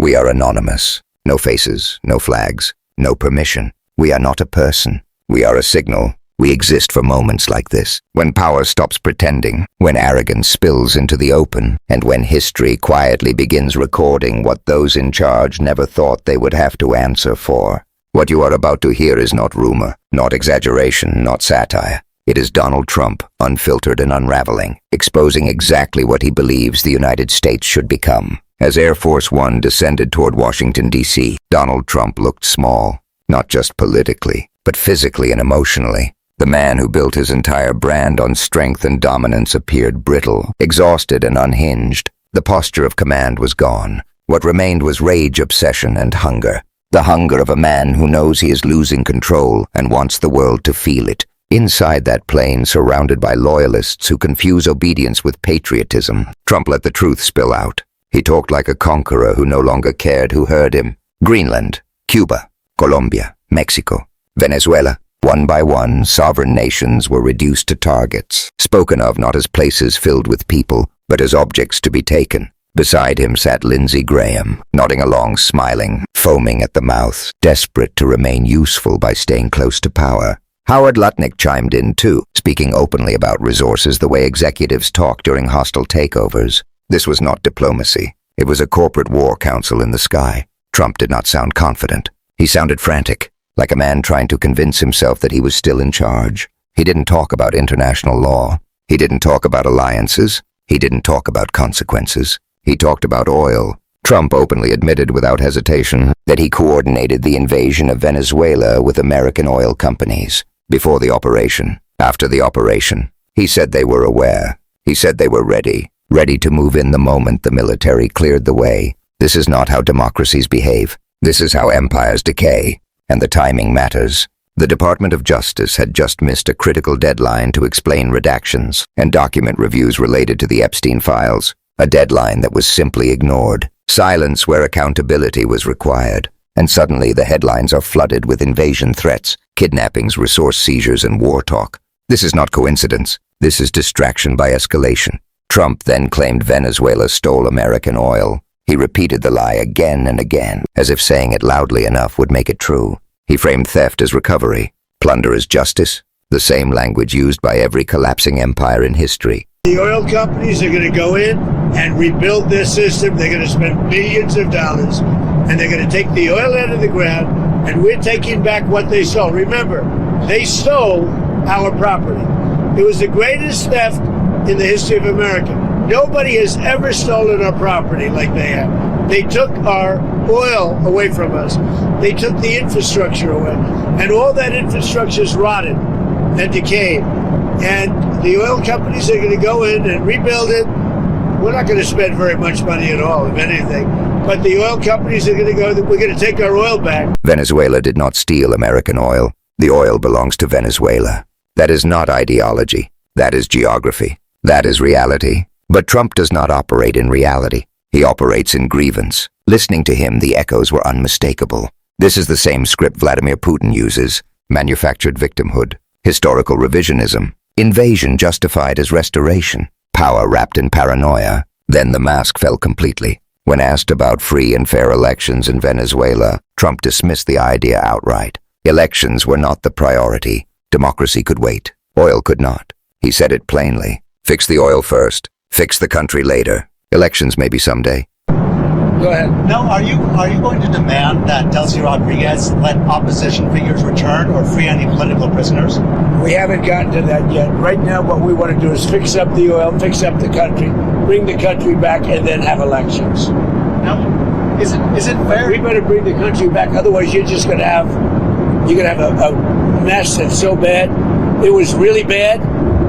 We are anonymous. No faces, no flags, no permission. We are not a person. We are a signal. We exist for moments like this, when power stops pretending, when arrogance spills into the open, and when history quietly begins recording what those in charge never thought they would have to answer for. What you are about to hear is not rumor, not exaggeration, not satire. It is Donald Trump, unfiltered and unraveling, exposing exactly what he believes the United States should become. As Air Force One descended toward Washington, D.C., Donald Trump looked small, not just politically, but physically and emotionally. The man who built his entire brand on strength and dominance appeared brittle, exhausted and unhinged. The posture of command was gone. What remained was rage, obsession, and hunger. The hunger of a man who knows he is losing control and wants the world to feel it. Inside that plane, surrounded by loyalists who confuse obedience with patriotism, Trump let the truth spill out. He talked like a conqueror who no longer cared who heard him. Greenland, Cuba, Colombia, Mexico, Venezuela. One by one, sovereign nations were reduced to targets, spoken of not as places filled with people, but as objects to be taken. Beside him sat Lindsey Graham, nodding along, smiling, foaming at the mouth, desperate to remain useful by staying close to power. Howard Lutnick chimed in too, speaking openly about resources the way executives talk during hostile takeovers. This was not diplomacy. It was a corporate war council in the sky. Trump did not sound confident. He sounded frantic, like a man trying to convince himself that he was still in charge. He didn't talk about international law. He didn't talk about alliances. He didn't talk about consequences. He talked about oil. Trump openly admitted without hesitation that he coordinated the invasion of Venezuela with American oil companies. Before the operation, after the operation, he said they were aware. He said they were ready to move in the moment the military cleared the way. This is not how democracies behave. This is how empires decay. And the timing matters. The Department of Justice had just missed a critical deadline to explain redactions and document reviews related to the Epstein files, a deadline that was simply ignored. Silence where accountability was required. And suddenly the headlines are flooded with invasion threats, kidnappings, resource seizures, and war talk. This is not coincidence. This is distraction by escalation. Trump then claimed Venezuela stole American oil. He repeated the lie again and again, as if saying it loudly enough would make it true. He framed theft as recovery, plunder as justice, the same language used by every collapsing empire in history. The oil companies are going to go in and rebuild their system. They're going to spend billions of dollars, and they're going to take the oil out of the ground, and we're taking back what they stole. Remember, they stole our property. It was the greatest theft in the history of America. Nobody has ever stolen our property like they have. They took our oil away from us. They took the infrastructure away. And all that infrastructure is rotted and decayed. And the oil companies are going to go in and rebuild it. We're not going to spend very much money at all, if anything. But the oil companies are going to go, we're going to take our oil back. Venezuela did not steal American oil. The oil belongs to Venezuela. That is not ideology. That is geography. That is reality. But Trump does not operate in reality. He operates in grievance. Listening to him, the echoes were unmistakable. This is the same script Vladimir Putin uses: manufactured victimhood, historical revisionism, invasion justified as restoration, power wrapped in paranoia. Then the mask fell completely. When asked about free and fair elections in Venezuela, Trump dismissed the idea outright. Elections were not the priority. Democracy could wait. Oil could not. He said it plainly. Fix the oil first. Fix the country later. Elections maybe someday. Go ahead. Now, are you going to demand that Delcy Rodriguez let opposition figures return or free any political prisoners? We haven't gotten to that yet. Right now, what we want to do is fix up the oil, fix up the country, bring the country back, and then have elections. Now, is it fair? We better bring the country back. Otherwise, you're gonna have a mess that's so bad. It was really bad.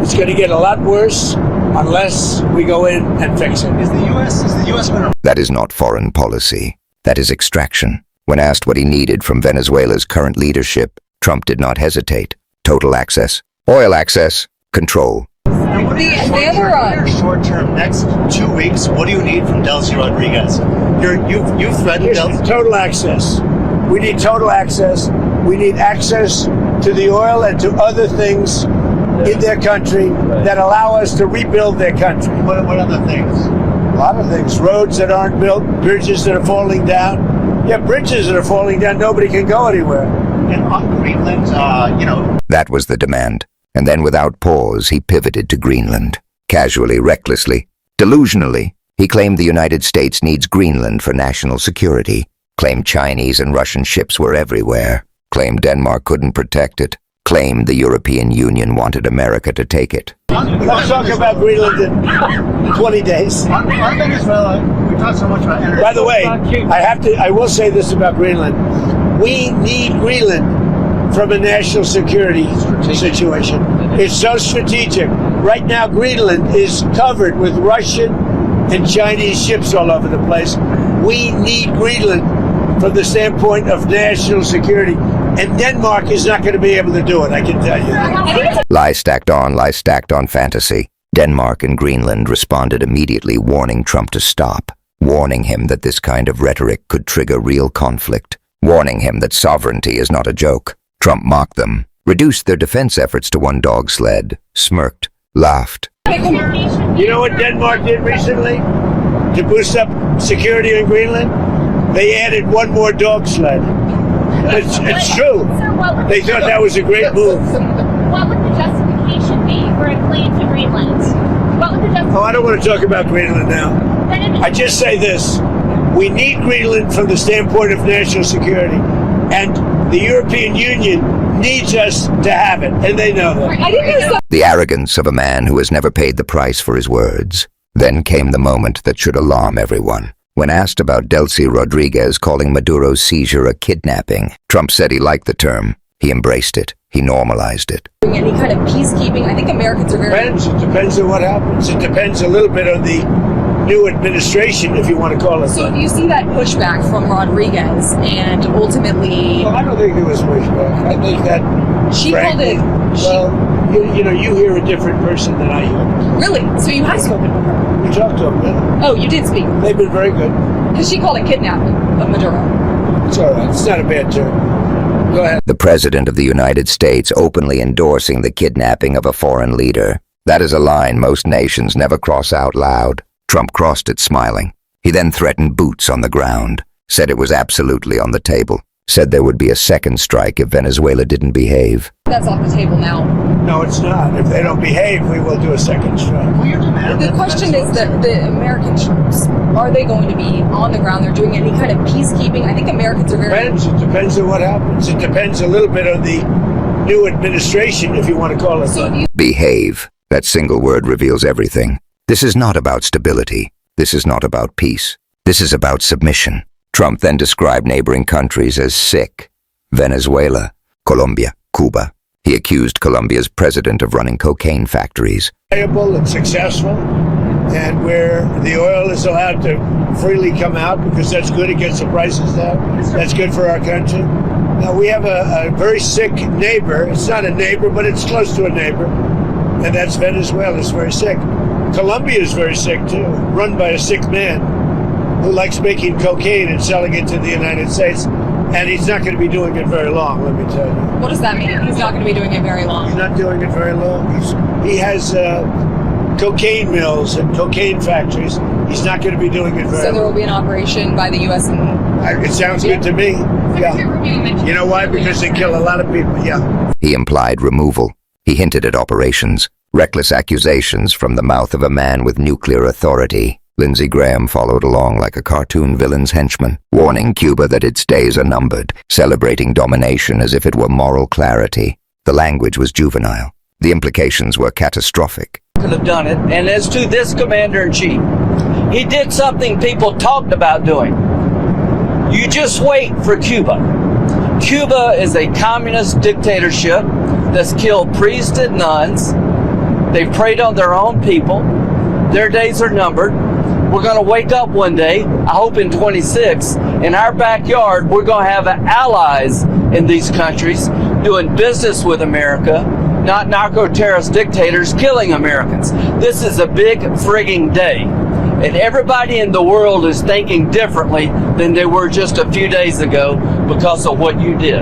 It's going to get a lot worse unless we go in and fix it. Is the U.S. going to... That is not foreign policy. That is extraction. When asked what he needed from Venezuela's current leadership, Trump did not hesitate. Total access. Oil access. Control. Short term, next 2 weeks, what do you need from Delcy Rodriguez? You've threatened Delcy. Total access. We need total access. We need access to the oil and to other things in their country that allow us to rebuild their country. What other things? lot of things. Roads that aren't built, bridges that are falling down. Yeah, bridges that are falling down, nobody can go anywhere. And on Greenland, That was the demand. And then without pause, he pivoted to Greenland. Casually, recklessly, delusionally, he claimed the United States needs Greenland for national security, claimed Chinese and Russian ships were everywhere, claimed Denmark couldn't protect it, claimed the European Union wanted America to take it. Let's talk about Greenland in 20 days. on Venezuela, we talk so much about energy. By the way, I will say this about Greenland. We need Greenland from a national security situation. It's so strategic. Right now, Greenland is covered with Russian and Chinese ships all over the place. We need Greenland from the standpoint of national security. And Denmark is not going to be able to do it, I can tell you. Lie stacked on fantasy. Denmark and Greenland responded immediately, warning Trump to stop, warning him that this kind of rhetoric could trigger real conflict, warning him that sovereignty is not a joke. Trump mocked them, reduced their defense efforts to one dog sled, smirked, laughed. You know what Denmark did recently to boost up security in Greenland? They added one more dog sled. It's true. They thought that was a great move. What would the justification be for a claim to Greenland? What would the justification? Oh, I don't want to talk about Greenland now. I just say this. We need Greenland from the standpoint of national security. And the European Union needs us to have it. And they know that. The arrogance of a man who has never paid the price for his words. Then came the moment that should alarm everyone. When asked about Delcy Rodriguez calling Maduro's seizure a kidnapping, Trump said he liked the term. He embraced it. He normalized it. Any kind of peacekeeping, I think Americans are very... It depends on what happens. It depends a little bit on the new administration, if you want to call it. So if you see that pushback from Rodriguez and ultimately... Well, I don't think there was pushback. I think that... She called it... you hear a different person than I hear. Really? So you have spoken with her? We talked to them, yeah. Oh, you did speak? They've been very good. Because she called it kidnapping of Maduro. It's all right. It's not a bad term. Go ahead. The President of the United States openly endorsing the kidnapping of a foreign leader. That is a line most nations never cross out loud. Trump crossed it smiling. He then threatened boots on the ground, said it was absolutely on the table, said there would be a second strike if Venezuela didn't behave. That's off the table now. No, it's not. If they don't behave, we will do a second strike. The question is that the American troops, are they going to be on the ground? They're doing any kind of peacekeeping? I think Americans are very... It depends on what happens. It depends a little bit on the new administration, if you want to call it that. Behave. That single word reveals everything. This is not about stability. This is not about peace. This is about submission. Trump then described neighboring countries as sick. Venezuela, Colombia, Cuba. He accused Colombia's president of running cocaine factories. Reliable and successful, and where the oil is allowed to freely come out because that's good. It gets the prices down. That's good for our country. Now, we have a very sick neighbor. It's not a neighbor, but it's close to a neighbor, and that's Venezuela. It's very sick. Colombia is very sick, too, run by a sick man who likes making cocaine and selling it to the United States. And he's not going to be doing it very long, let me tell you. What does that mean? He's not going to be doing it very long. He's not doing it very long. He has cocaine mills and cocaine factories. He's not going to be doing it very long. So there will be an operation by the U.S. and... It sounds good to me. Yeah. You know why? Because they kill a lot of people, yeah. He implied removal. He hinted at operations. Reckless accusations from the mouth of a man with nuclear authority. Lindsey Graham followed along like a cartoon villain's henchman, warning Cuba that its days are numbered, celebrating domination as if it were moral clarity. The language was juvenile. The implications were catastrophic. Could have done it. And as to this commander-in-chief, he did something people talked about doing. You just wait for Cuba. Cuba is a communist dictatorship that's killed priests and nuns. They've preyed on their own people. Their days are numbered. We're going to wake up one day, I hope in 26, in our backyard, we're going to have allies in these countries doing business with America, not narco-terrorist dictators killing Americans. This is a big frigging day. And everybody in the world is thinking differently than they were just a few days ago because of what you did.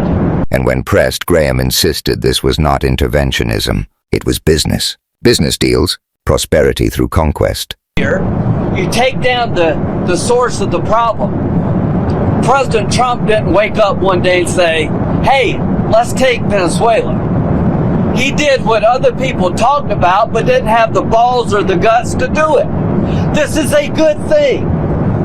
And when pressed, Graham insisted this was not interventionism. It was business. Business deals, prosperity through conquest. Here, You take down the source of the problem. President Trump didn't wake up one day and say, hey, let's take Venezuela. He did what other people talked about, but didn't have the balls or the guts to do it. This is a good thing.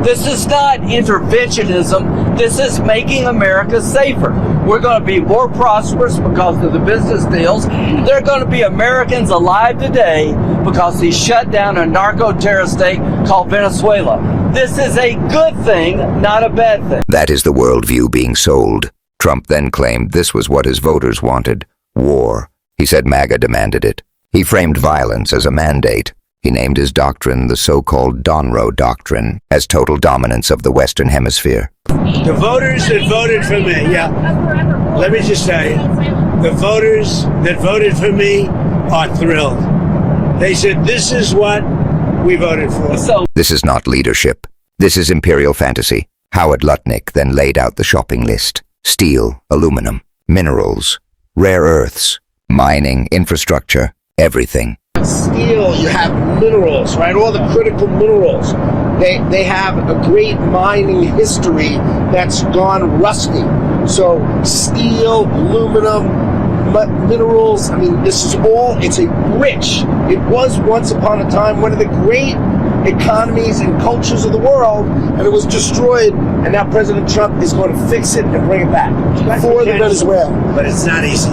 This is not interventionism. This is making America safer. We're going to be more prosperous because of the business deals. There are going to be Americans alive today because he shut down a narco-terrorist state called Venezuela. This is a good thing, not a bad thing. That is the worldview being sold. Trump then claimed this was what his voters wanted: war. He said MAGA demanded it. He framed violence as a mandate. He named his doctrine the so-called Donroe Doctrine, as total dominance of the Western Hemisphere. The voters that voted for me, let me just tell you, the voters that voted for me are thrilled. They said, this is what we voted for. This is not leadership. This is imperial fantasy. Howard Lutnick then laid out the shopping list: steel, aluminum, minerals, rare earths, mining, infrastructure, everything. Steel, you have minerals, right? All the critical minerals. They have a great mining history that's gone rusty. So steel, aluminum, minerals, I mean, this is all, it's a rich, it was once upon a time one of the great economies and cultures of the world, and it was destroyed, and now President Trump is going to fix it and bring it back for the Venezuela. But it's not easy.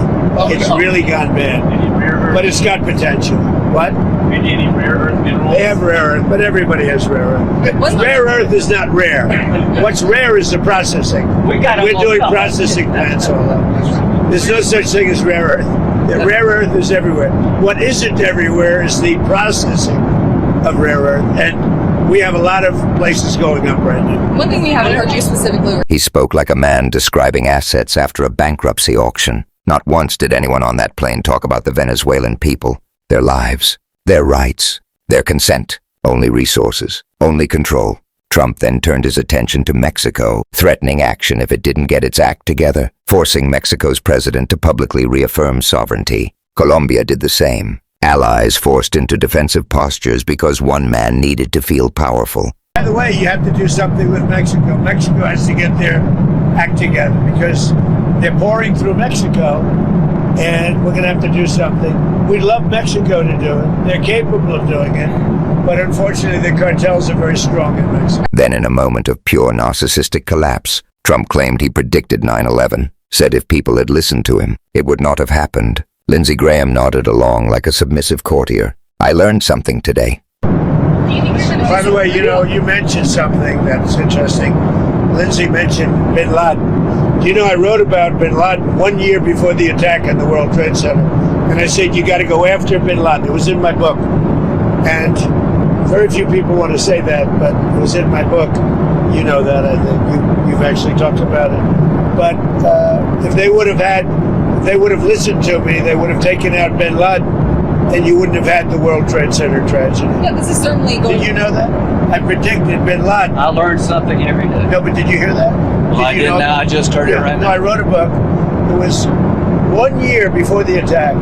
It's really gone bad. But it's got potential. What? Any rare earth minerals? They have rare earth, but everybody has rare earth. Rare earth is not rare. What's rare is the processing. We're doing processing plants all over. There's no such thing as rare earth. The rare earth is everywhere. What isn't everywhere is the processing of rare earth, and we have a lot of places going up right now. One thing we haven't heard you specifically. He spoke like a man describing assets after a bankruptcy auction. Not once did anyone on that plane talk about the Venezuelan people, their lives, their rights, their consent, only resources, only control. Trump then turned his attention to Mexico, threatening action if it didn't get its act together, forcing Mexico's president to publicly reaffirm sovereignty. Colombia did the same. Allies forced into defensive postures because one man needed to feel powerful. By the way, you have to do something with Mexico. Mexico has to get their act together because they're pouring through Mexico, and we're going to have to do something. We'd love Mexico to do it. They're capable of doing it, but unfortunately the cartels are very strong in Mexico. Then, in a moment of pure narcissistic collapse, Trump claimed he predicted 9/11, said if people had listened to him, it would not have happened. Lindsey Graham nodded along like a submissive courtier. I learned something today. By the way, you mentioned something that's interesting. Lindsey mentioned bin Laden. I wrote about bin Laden 1 year before the attack on the World Trade Center. And I said, you got to go after bin Laden. It was in my book. And very few people want to say that, but it was in my book. You know that, I think. You've actually talked about it. But if they would have listened to me, they would have taken out bin Laden, and you wouldn't have had the World Trade Center tragedy. Yeah, this is certainly going. Did you know that? I predicted bin Laden. I learned something every day. No, but did you hear that? Well, I didn't know. I just heard it right now. I wrote a book. It was 1 year before the attack.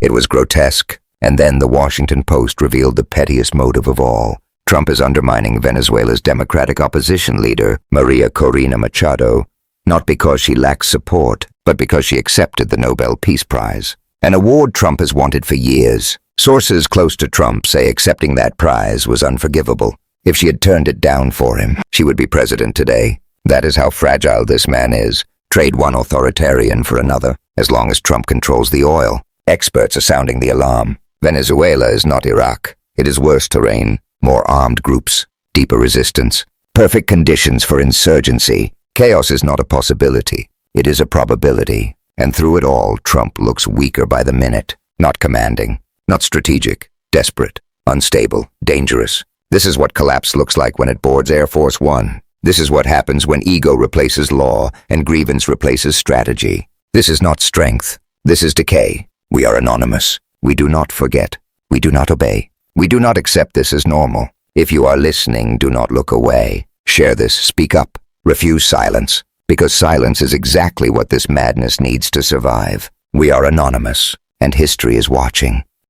It was grotesque, and then the Washington Post revealed the pettiest motive of all. Trump is undermining Venezuela's Democratic opposition leader, Maria Corina Machado, not because she lacks support, but because she accepted the Nobel Peace Prize, an award Trump has wanted for years. Sources close to Trump say accepting that prize was unforgivable. If she had turned it down for him, she would be president today. That is how fragile this man is. Trade one authoritarian for another, as long as Trump controls the oil. Experts are sounding the alarm. Venezuela is not Iraq. It is worse terrain, more armed groups, deeper resistance, perfect conditions for insurgency. Chaos is not a possibility. It is a probability. And through it all, Trump looks weaker by the minute. Not commanding, not strategic, desperate, unstable, dangerous. This is what collapse looks like when it boards Air Force One. This is what happens when ego replaces law and grievance replaces strategy. This is not strength. This is decay. We are anonymous. We do not forget. We do not obey. We do not accept this as normal. If you are listening, do not look away. Share this. Speak up. Refuse silence. Because silence is exactly what this madness needs to survive. We are anonymous, and history is watching.